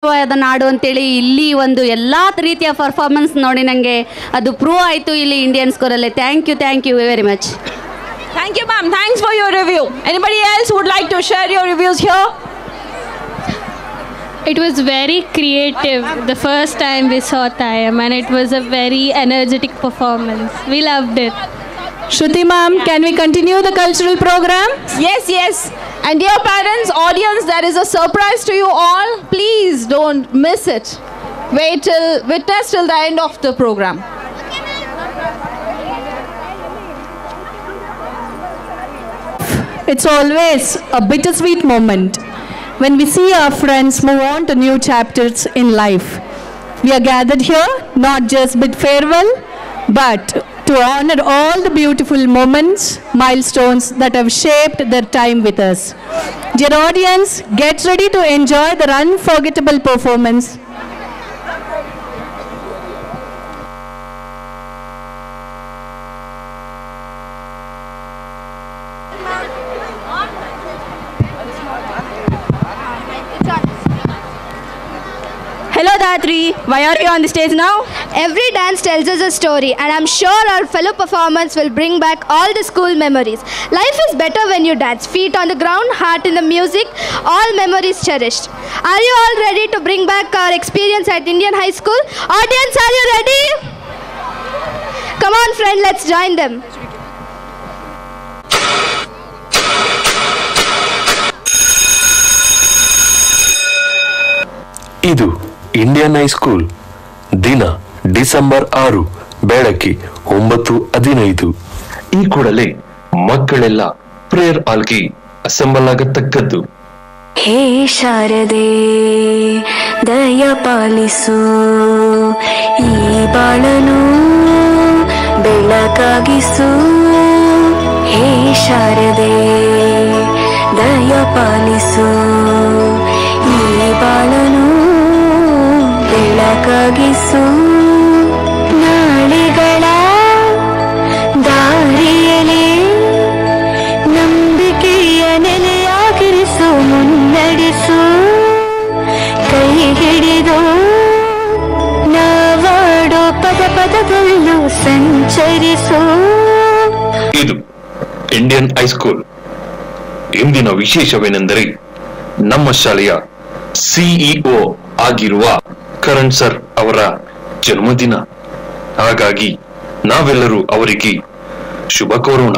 ನಾಡು ಅಂತೇಳಿ ಇಲ್ಲಿ ಒಂದು ಎಲ್ಲ ರೀತಿಯ ಪರ್ಫಾರ್ಮೆನ್ಸ್ ನೋಡಿ ನನಗೆ ಅದು ಪ್ರೂವ್ ಆಯಿತು ಇಲ್ಲಿ ಇಂಡಿಯನ್ ಸ್ಕೋರಲ್ಲಿ. Thank you very much. Thank you, ma'am. Thanks for your review. Anybody else who would like to share your reviews here? It was very creative the first time we saw Tayam, and it was a very energetic performance. We loved it. Shruti ma'am, can we continue the cultural program? Yes. And dear parents, audience, there is a surprise to you all. Please don't miss it. Witness till the end of the program. It's always a bittersweet moment when we see our friends move on to new chapters in life. We are gathered here not just bid farewell, but to honor all the beautiful moments, milestones that have shaped their time with us. Dear audience, get ready to enjoy the unforgettable performance. Hello Dhatri, why are you on the stage now? Every dance tells us a story, and I'm sure our fellow performance will bring back all the school memories. Life is better when you dance. Feet on the ground, heart in the music, all memories cherished. Are you all ready to bring back our experience at Indian High School? Audience, are you ready? Come on friend, let's join them. ಇದು Indian high school. ದಿನ December 6 ಬೆಳಗ್ಗೆ 9:15. ಈ ಕೂಡಲೇ ಮಕ್ಕಳೆಲ್ಲ prayer ಹಾಲ್ಗೆ assemble ಆಗತಕ್ಕದ್ದು. ಹೇ ಶಾರದೆ ದಯ ಪಾಲಿಸು, ಈ ಬಾಳನು ಬೆಳಕಾಗಿಸು. ಹೇ ಶಾರದೆ ದಯ ಪಾಲಿಸು, ಈ ಬಾಳನು ಬೆಳಕಾಗಿಸು. ನಾಳೆಗಳ ದಾರಿಯಲಿ ನಂಬಿಕೆಯ ನೆಲೆಯಾಗಿರಿಸು, ಮುನ್ನಡೆಸು. ಕೈ ಹಿಡಿದು ನಾವಾಡೋ ಪದದಲ್ಲೂ ಸಂಚರಿಸು. ಇದು ಇಂಡಿಯನ್ ಹೈಸ್ಕೂಲ್. ಇಂದಿನ ವಿಶೇಷವೇನೆಂದರೆ ನಮ್ಮ ಶಾಲೆಯ ಸಿಇಒ ಆಗಿರುವ ಕರಣ್ ಸರ್ ಅವರ ಜನ್ಮದಿನ. ಹಾಗಾಗಿ ನಾವೆಲ್ಲರೂ ಅವರಿಗೆ ಶುಭ ಕೋರೋಣ.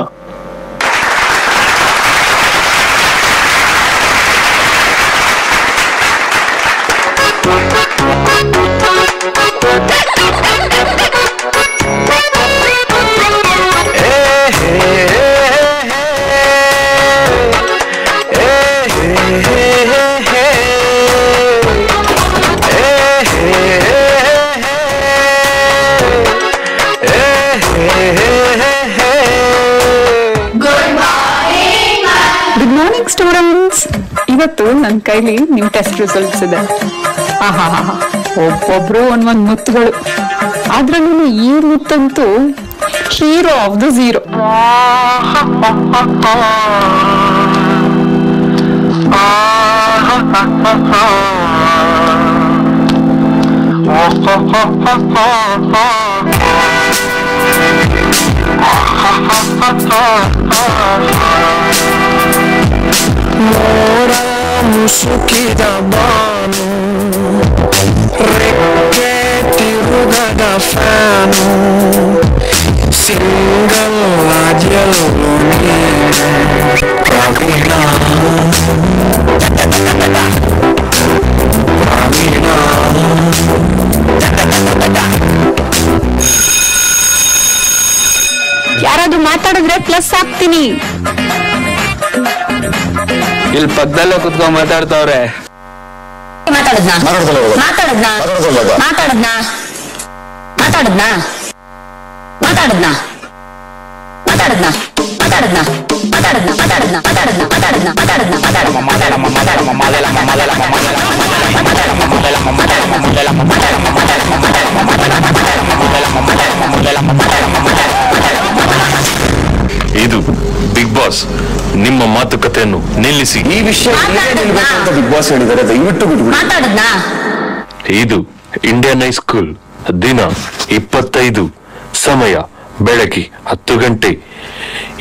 Good morning students. ಇವತ್ತು ನನ್ನ ಕೈಲಿ ನಿಮ್ ಟೆಸ್ಟ್ ರಿಸಲ್ಟ್ಸ್ ಇದೆ. ಒಬ್ಬೊಬ್ರು ಒಂದೊಂದು ಮುತ್ತುಗಳು. ಆದ್ರೂ ಈ ಮುತ್ತಂತೂ ಹೀರೋ ಆಫ್ ದ ಝೀರೋ. ಮೋಡ ಮುಸುಕಿದ ಬಾನು, ರೆಕ್ಕೆ ತಿರುಗದ ಫ್ಯಾನು, ಸಿಂಗಲ್ ರಾಜ್ಯಲು ಪ್ರವೀಣ ಯಾರಾದ್ರೂ ಮಾತಾಡಿದ್ರೆ ಪ್ಲಸ್ ಹಾಕ್ತೀನಿ. ಇಲ್ಲಿ ಪಕ್ಕದಲ್ಲೇ ಕುತ್ಕೊಂಡ್ ಮಾತಾಡ್ತಾವ್ರೆ. ಇದು ಬಿಗ್ ಬಾಸ್. ನಿಮ್ಮ ಮಾತುಕತೆಯನ್ನು ನಿಲ್ಲಿಸಿ. ಈ ವಿಷಯ ಬಿಗ್ ಬಾಸ್ ಹೇಳಿದರೆ ದಯವಿಟ್ಟು ಬಿಟ್ಬಿಡಿ. ಮಾತಾಡದ್ನಾ ಇದು ಇಂಡಿಯನ್ ಹೈಸ್ಕೂಲ್. ದಿನ 25, ಸಮಯ ಬೆಳಗ್ಗೆ 10 ಗಂಟೆ.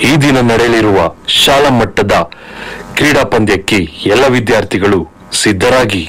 ಈ ದಿನ ನಡೆಯಲಿರುವ ಶಾಲಾ ಮಟ್ಟದ ಕ್ರೀಡಾ ಪಂದ್ಯಕ್ಕೆ ಎಲ್ಲ ವಿದ್ಯಾರ್ಥಿಗಳು ಸಿದ್ಧರಾಗಿ.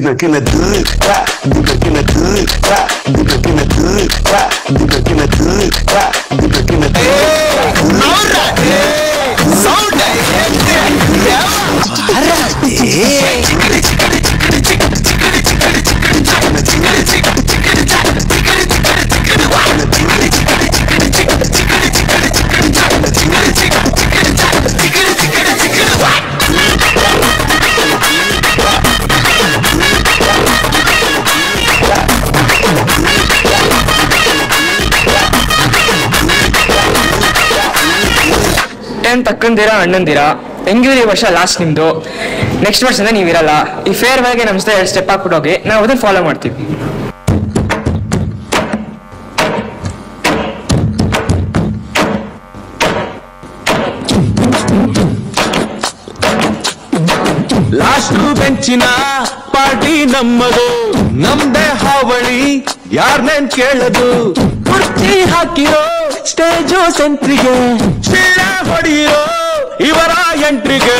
Looking at good, looking at good, looking at good, looking at good, looking at ತಕ್ಕಂದಿರಾ ಅಣ್ಣಂದಿರಾ ಹೆಂಗಿದ್ರಿ ಈ ವರ್ಷ ಲಾಸ್ಟ್ ನಿಮ್ದು. ನೆಕ್ಸ್ಟ್ ವರ್ಷದಿಂದ ನೀವಿರಲ್ಲ. ಈ ಫೇರ್ವೆಲ್ಗೆ ನಮ್ಮ ಜೊತೆ 2 ಸ್ಟೆಪ್ ಹಾಕ್ಬಿಟ್ಟು ಹೋಗಿ, ನಾವು ಅದನ್ನ ಫಾಲೋ ಮಾಡ್ತೀವಿ. ಲಾಸ್ಟ್ ಬೆಂಚಿನ ಪಾರ್ಟಿ ನಮ್ಮದು, ನಮ್ದೇ ಹಾವಳಿ ಯಾರ್ನೇನ್ ಕೇಳದು. ಕುರ್ಚಿ ಹಾಕಿರೋ ಸ್ಟೇಜು ಸೆಂಟ್ರಿಗೆ, ಶಿಳ್ಳ ಹೊಡೆಯಿರೋ ಇವರ ಎಂಟ್ರಿಗೆ.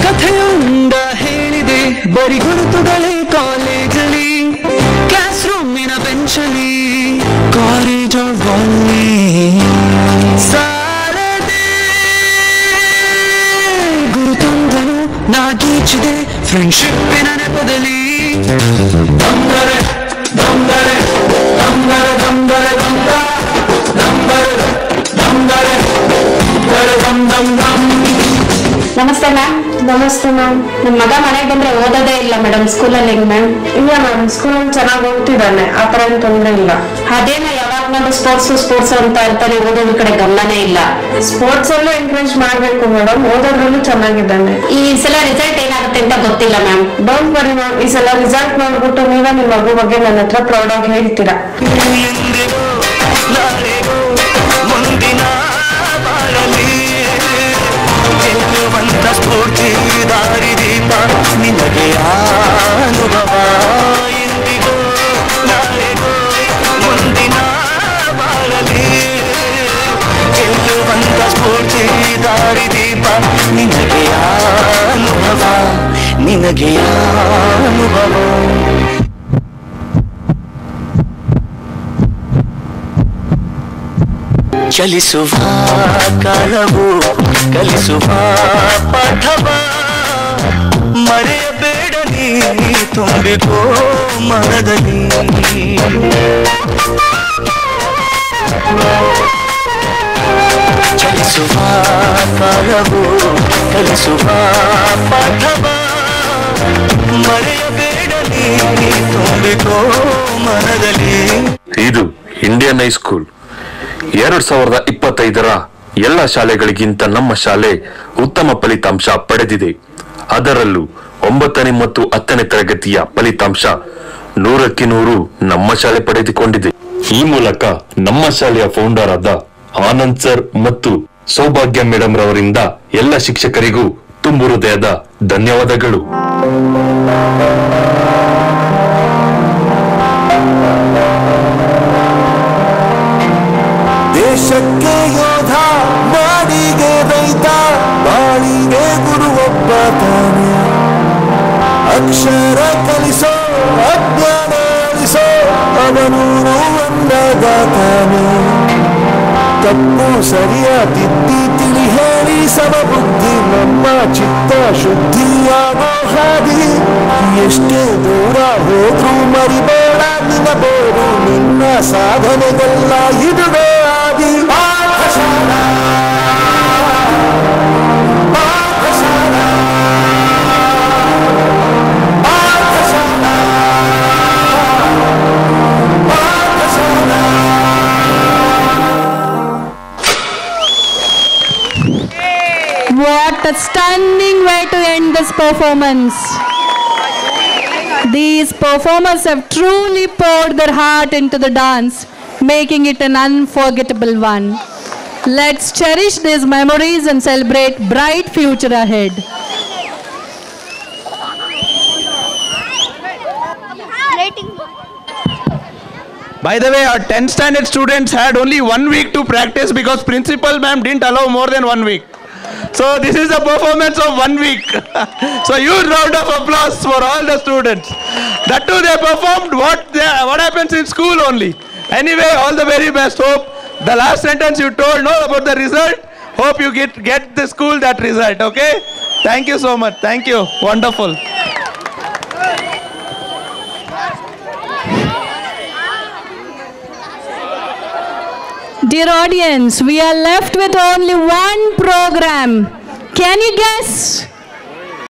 ಕಥೆಯೊಂದ ಹೇಳಿದೆ ಬರಿ ಗುರುತುಗಳೇ ಕಾಲೇಜಲ್ಲಿ, ಕ್ಲಾಸ್ ರೂಮಿನ ಬೆಂಚಲ್ಲಿ, ಕಾರಿಡಾರ್ನಲ್ಲಿ ಸಾರದೆ ಗುರುತೊಂದನು ನಾಗೀಚಿದೆ ಫ್ರೆಂಡ್ಶಿಪ್ಪಿನ ನೆಪದಲ್ಲಿ. ದಂದರೆ ದಂದರೆ ದಂದರೆ ದಂದರೆ ದಂದ ದಂದರೆ ದಂದರೆ ದಂದರೆ ದಂ ದಂ ದಂ. ನಮಸ್ತೆ ಮ್ಯಾಮ್. ನಮಸ್ತೆ ಮ್ಯಾಮ್. ನಿಮ್ಮ ಮಗ ಮನೆಗೆ ಬಂದ್ರೆ ಓದೋದೇ ಇಲ್ಲ ಮೇಡಮ್, ಸ್ಕೂಲಲ್ಲಿ ಮ್ಯಾಮ್? ಇಲ್ಲ ಮ್ಯಾಮ್, ಸ್ಕೂಲಲ್ಲಿ ಚೆನ್ನಾಗಿ ಓದ್ತಿದ್ದಾನೆ, ಆ ಥರ ಏನು ತೊಂದರೆ ಇಲ್ಲ. ಅದೇನೋ ಯಾವಾಗ ನಾನು ಸ್ಪೋರ್ಟ್ಸ್ ಅಂತ ಇರ್ತಾನೆ, ಓದೋದ್ರ ಕಡೆ ಗಮನನೇ ಇಲ್ಲ. ಸ್ಪೋರ್ಟ್ಸ್ ಅಲ್ಲೂ ಎನ್ಕರೇಜ್ ಮಾಡ್ಬೇಕು ಮೇಡಮ್, ಓದೋದ್ರಲ್ಲೂ ಚೆನ್ನಾಗಿದ್ದಾನೆ. ಈ ಸಲ ರಿಸಲ್ಟ್ ಏನಾಗುತ್ತೆ ಅಂತ ಗೊತ್ತಿಲ್ಲ ಮ್ಯಾಮ್. ಡೋಂಟ್ ವರಿ ಮ್ಯಾಮ್, ಈ ಸಲ ರಿಸಲ್ಟ್ ನೋಡ್ಬಿಟ್ಟು ನೀವೇ ನಿಮ್ಮ ಮಗು ಬಗ್ಗೆ ನನ್ನ ಹತ್ರ ಪ್ರೌಡ್ ಆಗಿ ಹೇಳ್ತೀರಾ. ಸ್ಫೂರ್ತಿ ದಾರಿ ದೀಪ ನಿನಗೆ ಅನುಭವ, ಇಂದಿಗೂ ನಾಳೆಗೂ ಮುಂದಿನ ಬಾಳಲಿ ಗೆಲ್ಲುವಂತ ಸ್ಫೂರ್ತಿ ದಾರಿ ದೀಪ ನಿನಗೆ ಅನುಭವ, ನಿನಗೆ ಅನುಭವ. ಚಲಿಸುವ ಕಾಲವು ಕಲಿಸುವ ಪಾಠವ ಮರೆಯಬೇಡ ನೀ ತುಂಬಿಕೋ ಮನದಲ್ಲಿ ಚಲಿಸುವ ಕಾಲವು ಕಲಿಸುವ ಪಾಠವ ಮರೆಯಬೇಡ ನೀ ತುಂಬಿಕೋ ಮನದಲ್ಲಿ. ಇದು ಇಂಡಿಯನ್ ಹೈಸ್ಕೂಲ್ 2025ರ ಎಲ್ಲ ಶಾಲೆಗಳಿಗಿಂತ ನಮ್ಮ ಶಾಲೆ ಉತ್ತಮ ಫಲಿತಾಂಶ ಪಡೆದಿದೆ. ಅದರಲ್ಲೂ 9ನೇ ಮತ್ತು 10ನೇ ತರಗತಿಯ ಫಲಿತಾಂಶ 100ಕ್ಕೆ 100 ನಮ್ಮ ಶಾಲೆ ಪಡೆದುಕೊಂಡಿದೆ. ಈ ಮೂಲಕ ನಮ್ಮ ಶಾಲೆಯ ಫೌಂಡರ್ ಆದ ಆನಂದ್ ಸರ್ ಮತ್ತು ಸೌಭಾಗ್ಯ ಮೇಡಮ್ ರವರಿಂದ ಎಲ್ಲ ಶಿಕ್ಷಕರಿಗೂ ತುಂಬು ಹೃದಯದ ಧನ್ಯವಾದಗಳು. ದೇಶಕ್ಕೆ ಯೋಧ, ನಾಡಿಗೆ ರೈತ, ಬಾಳಿಗೆ ಗುರುವೊಬ್ಬ ತಾನೆ. ಅಕ್ಷರ ಕಲಿಸೋ, ಅಜ್ಞಾನ ಅಳಿಸೋ, ಅವನೂರು ಅನ್ನದಾತಾನೆ. ತಪ್ಪು ಸರಿಯ ತಿದ್ದಿ ತಿಳಿ ಹೇಳಿ ಸಮಬುದ್ಧಿ ನಮ್ಮ ಚಿತ್ತ ಶುದ್ಧಿಯಾಗೋ ಹಾದಿ. ಎಷ್ಟೇ ದೂರ ಹೋದ್ರೂ ಮರಿಬೇಡ ನಿನ್ನ ಬೋರು, ನಿನ್ನ ಸಾಧನೆಗೆಲ್ಲ ಇದುವೇ ಆದಿ. Pathshala Pathshala Pathshala Pathshala. What a stunning way to end this performance. These performers have truly poured their heart into the dance, making it an unforgettable one. Let's cherish these memories and celebrate bright future ahead. By the way, our 10th standard students had only 1 week to practice because principal ma'am didn't allow more than 1 week. So this is a performance of 1 week. So huge round of applause for all the students. That too they performed what happens in school only. Anyway, all the very best. Hope the last sentence you told about the result. Hope you get the school that result. Okay. Thank you so much. Thank you. Wonderful. Dear audience, we are left with only one program. Can you guess?